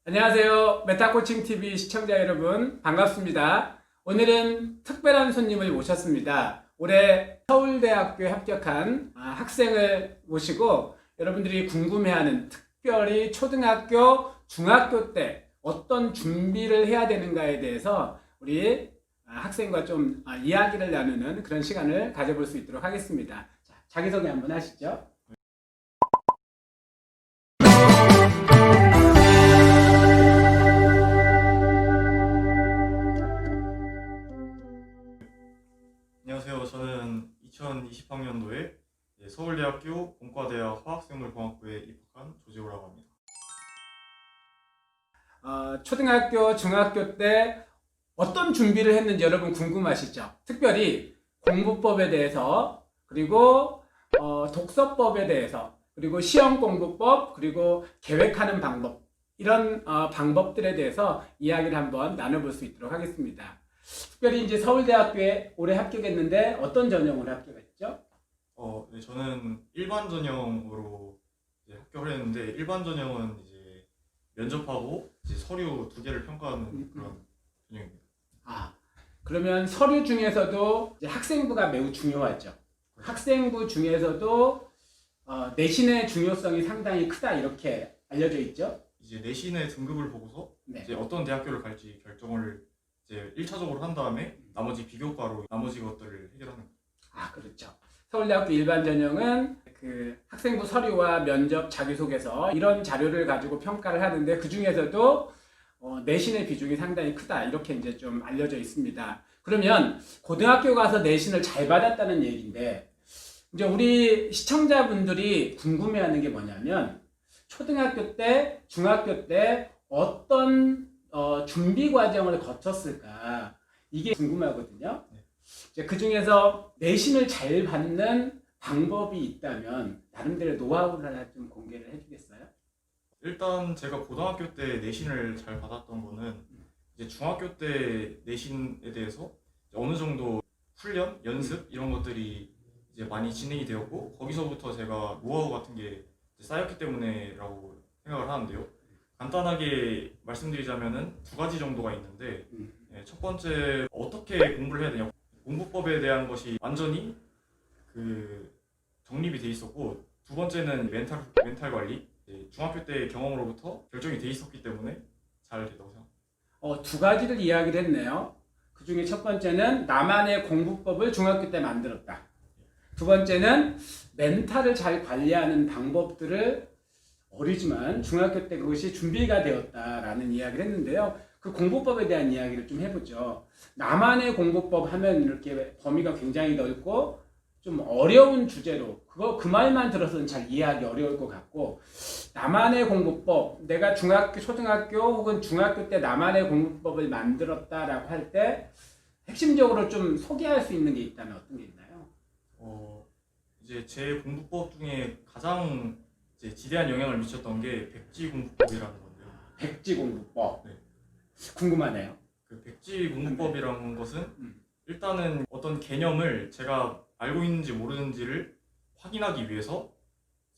안녕하세요. 메타코칭TV 시청자 여러분 반갑습니다. 오늘은 특별한 손님을 모셨습니다. 올해 서울대학교에 합격한 학생을 모시고 여러분들이 궁금해하는 특별히 초등학교, 중학교 때 어떤 준비를 해야 되는가에 대해서 우리 학생과 좀 이야기를 나누는 그런 시간을 가져볼 수 있도록 하겠습니다. 자, 자기소개 한번 하시죠. 안녕하세요. 저는 2020학년도에 서울대학교 공과대학 화학생물공학부에 입학한 조재호라고 합니다. 초등학교, 중학교 때 어떤 준비를 했는지 여러분 궁금하시죠? 특별히 공부법에 대해서, 그리고 독서법에 대해서, 그리고 시험 공부법, 그리고 계획하는 방법, 이런 방법들에 대해서 이야기를 한번 나눠볼 수 있도록 하겠습니다. 특별히 이제 서울대학교에 올해 합격했는데 어떤 전형으로 합격했죠? 네, 저는 일반 전형으로 합격을 했는데, 일반 전형은 이제 면접하고 이제 서류 두 개를 평가하는 그런 전형입니다. 그러면 서류 중에서도 이제 학생부가 매우 중요하죠. 학생부 중에서도 내신의 중요성이 상당히 크다 이렇게 알려져 있죠. 이제 내신의 등급을 보고서 네. 이제 어떤 대학교를 갈지 결정을 이제 1차적으로 한 다음에 나머지 비교과로 나머지 것들을 해결하는 거예요. 그렇죠. 서울대학교 일반 전형은 그 학생부 서류와 면접, 자기소개서 이런 자료를 가지고 평가를 하는데 그 중에서도 내신의 비중이 상당히 크다 이렇게 이제 좀 알려져 있습니다. 그러면 고등학교 가서 내신을 잘 받았다는 얘기인데 이제 우리 시청자분들이 궁금해하는 게 뭐냐면 초등학교 때, 중학교 때 어떤 준비 과정을 거쳤을까 이게 궁금하거든요. 이제 그 중에서 내신을 잘 받는 방법이 있다면 나름대로 노하우를 하나 좀 공개를 해주겠어요? 일단 제가 고등학교 때 내신을 잘 받았던 거는 이제 중학교 때 내신에 대해서 어느 정도 훈련, 연습 이런 것들이 이제 많이 진행이 되었고 거기서부터 제가 노하우 같은 게 쌓였기 때문에라고 생각을 하는데요. 간단하게 말씀드리자면은 두 가지 정도가 있는데 첫 번째 어떻게 공부를 해야 되냐, 공부법에 대한 것이 완전히 그 정립이 돼 있었고 두 번째는 멘탈 관리, 중학교 때 경험으로부터 결정이 돼 있었기 때문에 잘 됐다고 생각합니다. 두 가지를 이야기를 했네요. 그 중에 첫 번째는 나만의 공부법을 중학교 때 만들었다. 두 번째는 멘탈을 잘 관리하는 방법들을 어리지만 중학교 때 그것이 준비가 되었다라는 이야기를 했는데요. 그 공부법에 대한 이야기를 좀 해보죠. 나만의 공부법 하면 이렇게 범위가 굉장히 넓고 좀 어려운 주제로 그 말만 들어서는 잘 이해하기 어려울 것 같고 나만의 공부법, 내가 중학교, 초등학교 혹은 중학교 때 나만의 공부법을 만들었다라고 할 때 핵심적으로 좀 소개할 수 있는 게 있다면 어떤 게 있나요? 이제 제 공부법 중에 가장 이제 지대한 영향을 미쳤던 게 백지 공부법이라는 건데요. 백지 공부법. 네. 궁금하네요. 그 백지 공부법이라는 것은 일단은 어떤 개념을 제가 알고 있는지 모르는지를 확인하기 위해서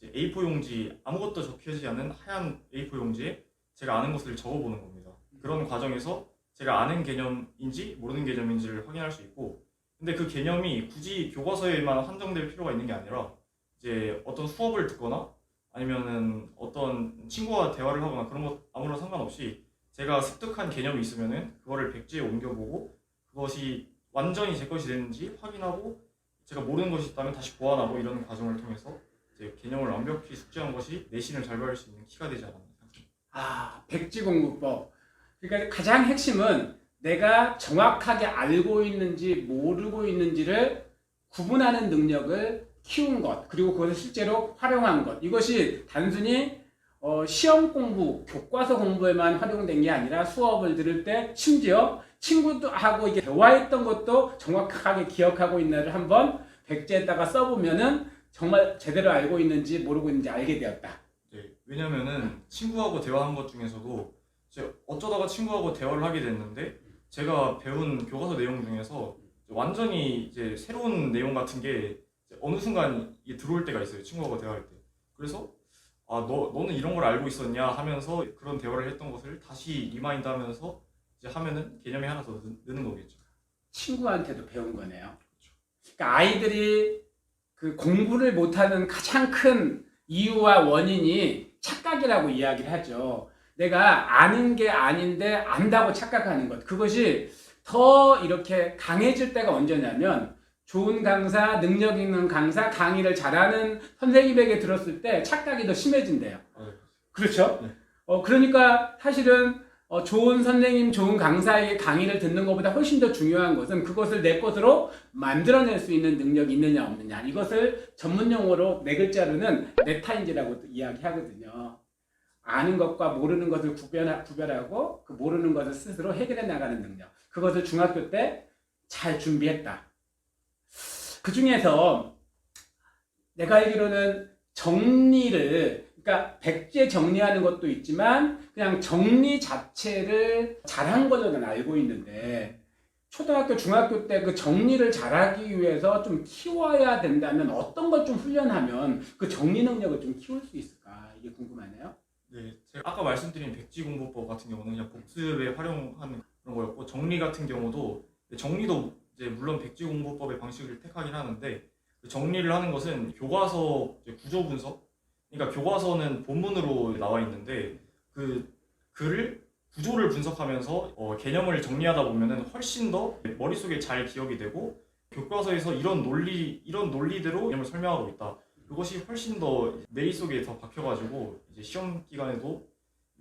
이제 A4 용지, 아무것도 적혀지지 않은 하얀 A4 용지에 제가 아는 것을 적어보는 겁니다. 그런 과정에서 제가 아는 개념인지 모르는 개념인지를 확인할 수 있고, 근데 그 개념이 굳이 교과서에만 한정될 필요가 있는 게 아니라 이제 어떤 수업을 듣거나 아니면은 어떤 친구와 대화를 하거나 그런 것 아무런 상관없이 제가 습득한 개념이 있으면은 그거를 백지에 옮겨보고 그것이 완전히 제 것이 되는지 확인하고 제가 모르는 것이 있다면 다시 보완하고 이런 과정을 통해서 이제 개념을 완벽히 숙지한 것이 내신을 잘 받을 수 있는 키가 되지 않았나 생각합니다. 백지 공부법. 그러니까 가장 핵심은 내가 정확하게 알고 있는지 모르고 있는지를 구분하는 능력을 키운 것, 그리고 그것을 실제로 활용한 것. 이것이 단순히 시험 공부, 교과서 공부에만 활용된 게 아니라 수업을 들을 때 심지어 친구들하고 이게 대화했던 것도 정확하게 기억하고 있나를 한번 백지에다가 써보면은 정말 제대로 알고 있는지 모르고 있는지 알게 되었다. 네, 왜냐면은 친구하고 대화한 것 중에서도 이제 어쩌다가 친구하고 대화를 하게 됐는데 제가 배운 교과서 내용 중에서 완전히 이제 새로운 내용 같은 게 어느 순간 들어올 때가 있어요. 친구하고 대화할 때. 그래서 너는 이런 걸 알고 있었냐 하면서 그런 대화를 했던 것을 다시 리마인드 하면서 이제 하면은 개념이 하나 더 느는 거겠죠. 친구한테도 배운 거네요. 그러니까 아이들이 그 공부를 못하는 가장 큰 이유와 원인이 착각이라고 이야기를 하죠. 내가 아는 게 아닌데 안다고 착각하는 것. 그것이 더 이렇게 강해질 때가 언제냐면 좋은 강사, 능력 있는 강사, 강의를 잘하는 선생님에게 들었을 때 착각이 더 심해진대요. 그렇죠? 네. 그러니까 사실은 좋은 선생님, 좋은 강사에게 강의를 듣는 것보다 훨씬 더 중요한 것은 그것을 내 것으로 만들어낼 수 있는 능력이 있느냐 없느냐. 이것을 전문 용어로 네 글자로는 메타인지라고 이야기하거든요. 아는 것과 모르는 것을 구별하고 그 모르는 것을 스스로 해결해 나가는 능력. 그것을 중학교 때 잘 준비했다. 그 중에서 내가 알기로는 정리를, 그러니까 백제 정리하는 것도 있지만 그냥 정리 자체를 잘한 걸로 는 알고 있는데 초등학교, 중학교 때 그 정리를 잘하기 위해서 좀 키워야 된다면 어떤 걸 좀 훈련하면 그 정리 능력을 좀 키울 수 있을까? 이게 궁금하네요. 네, 제가 아까 말씀드린 백지공부법 같은 경우는 그냥 복습에 활용하는 그런 거였고 정리 같은 경우도 정리도 이제 물론 백지공부법의 방식을 택하긴 하는데 그 정리를 하는 것은 교과서 구조 분석, 그러니까 교과서는 본문으로 나와 있는데 그 글을 구조를 분석하면서 개념을 정리하다 보면은 훨씬 더 머릿속에 잘 기억이 되고 교과서에서 이런 논리대로 개념을 설명하고 있다. 그것이 훨씬 더 머릿속에 더 박혀가지고 이제 시험 기간에도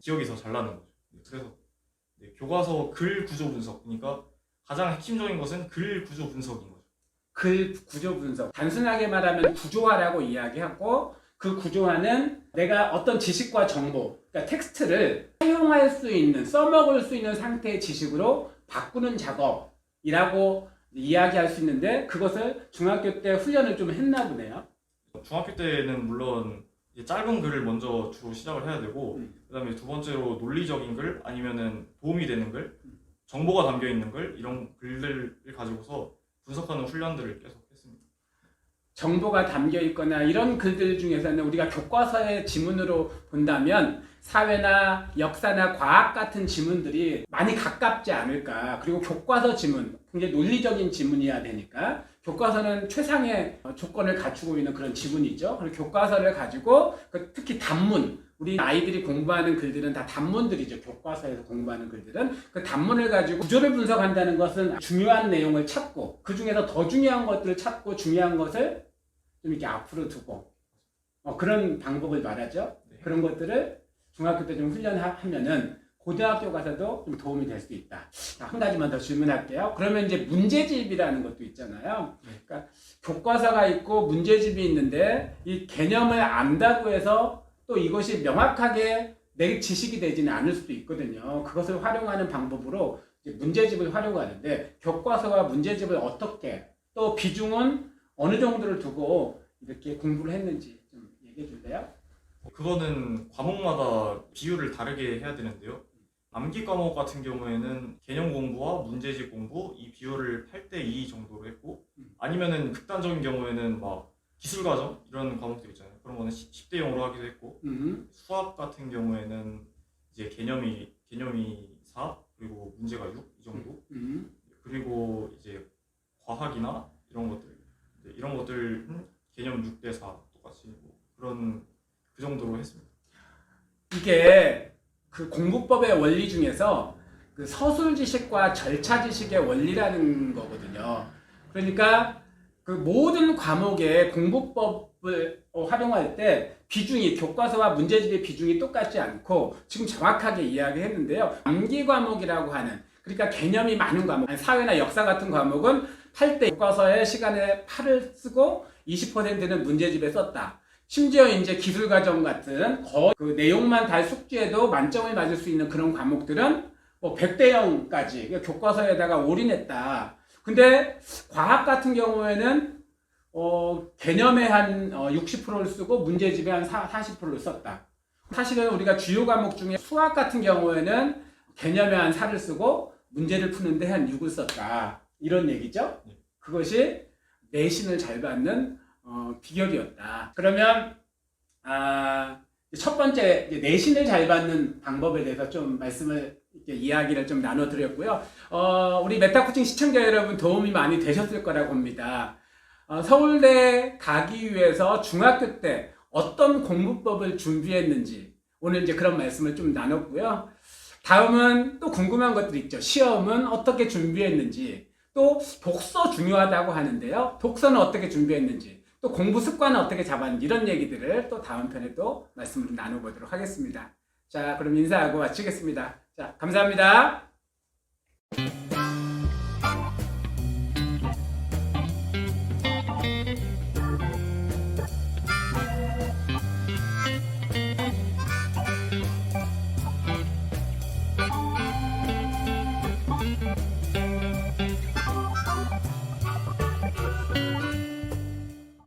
기억이 더 잘 나는 거죠. 그래서 교과서 글 구조 분석, 그러니까 가장 핵심적인 것은 글 구조 분석인 거죠. 글 구조 분석. 단순하게 말하면 구조화라고 이야기하고 그 구조화는 내가 어떤 지식과 정보, 그러니까 텍스트를 사용할 수 있는, 써먹을 수 있는 상태의 지식으로 바꾸는 작업이라고 이야기할 수 있는데 그것을 중학교 때 훈련을 좀 했나 보네요. 중학교 때는 물론 이제 짧은 글을 먼저 주로 시작을 해야 되고 그다음에 두 번째로 논리적인 글 아니면은 도움이 되는 글, 정보가 담겨 있는 글 이런 글들을 가지고서 분석하는 훈련들을 계속 했습니다. 정보가 담겨 있거나 이런 글들 중에서는 우리가 교과서의 지문으로 본다면 사회나 역사나 과학 같은 지문들이 많이 가깝지 않을까. 그리고 교과서 지문, 굉장히 논리적인 지문이어야 되니까 교과서는 최상의 조건을 갖추고 있는 그런 지문이죠. 그리고 교과서를 가지고 특히 단문, 우리 아이들이 공부하는 글들은 다 단문들이죠. 교과서에서 공부하는 글들은 그 단문을 가지고 구조를 분석한다는 것은 중요한 내용을 찾고 그 중에서 더 중요한 것들을 찾고 중요한 것을 좀 이렇게 앞으로 두고 그런 방법을 말하죠. 네. 그런 것들을 중학교 때 좀 훈련하면은 고등학교 가서도 좀 도움이 될 수 있다. 자, 한 가지만 더 질문할게요. 그러면 이제 문제집이라는 것도 있잖아요. 그러니까 교과서가 있고 문제집이 있는데 이 개념을 안다고 해서 또 이것이 명확하게 내 지식이 되지는 않을 수도 있거든요. 그것을 활용하는 방법으로 이제 문제집을 활용하는데 교과서와 문제집을 어떻게 또 비중은 어느 정도를 두고 이렇게 공부를 했는지 좀 얘기해 줄래요? 그거는 과목마다 비율을 다르게 해야 되는데요. 암기 과목 같은 경우에는 개념 공부와 문제집 공부 이 비율을 8대2 정도로 했고 아니면은 극단적인 경우에는 막 기술과정 이런 과목들 있잖아요. 그런 거는 10대 0으로 하기도 했고 수학 같은 경우에는 이제 개념이 4 그리고 문제가 6 이 정도 그리고 이제 과학이나 이런 것들은 개념 6대 4 똑같이 그런 그 정도로 했습니다. 이게 그 공부법의 원리 중에서 그 서술 지식과 절차 지식의 원리라는 거거든요. 그러니까 그 모든 과목의 공부법을 활용할 때 비중이 교과서와 문제집의 비중이 똑같지 않고 지금 정확하게 이야기했는데요. 암기 과목이라고 하는 그러니까 개념이 많은 과목, 사회나 역사 같은 과목은 8대 교과서의 시간에 8을 쓰고 20%는 문제집에 썼다. 심지어 이제 기술과정 같은 거의 그 내용만 다 숙지해도 만점을 맞을 수 있는 그런 과목들은 뭐 100대 0까지 교과서에다가 올인했다. 근데 과학 같은 경우에는 개념에 한 60%를 쓰고 문제집에 한 40%를 썼다. 사실은 우리가 주요 과목 중에 수학 같은 경우에는 개념에 한 4를 쓰고 문제를 푸는데 한 6을 썼다. 이런 얘기죠. 그것이 내신을 잘 받는 비결이었다. 그러면 첫 번째 이제 내신을 잘 받는 방법에 대해서 좀 말씀을 이야기를 좀 나눠드렸고요. 우리 메타코칭 시청자 여러분 도움이 많이 되셨을 거라고 봅니다. 서울대 가기 위해서 중학교 때 어떤 공부법을 준비했는지 오늘 이제 그런 말씀을 좀 나눴고요. 다음은 또 궁금한 것들 있죠. 시험은 어떻게 준비했는지, 또 독서 중요하다고 하는데요. 독서는 어떻게 준비했는지, 또 공부 습관은 어떻게 잡았는지 이런 얘기들을 또 다음 편에 또 말씀을 좀 나눠보도록 하겠습니다. 자, 그럼 인사하고 마치겠습니다. 자, 감사합니다.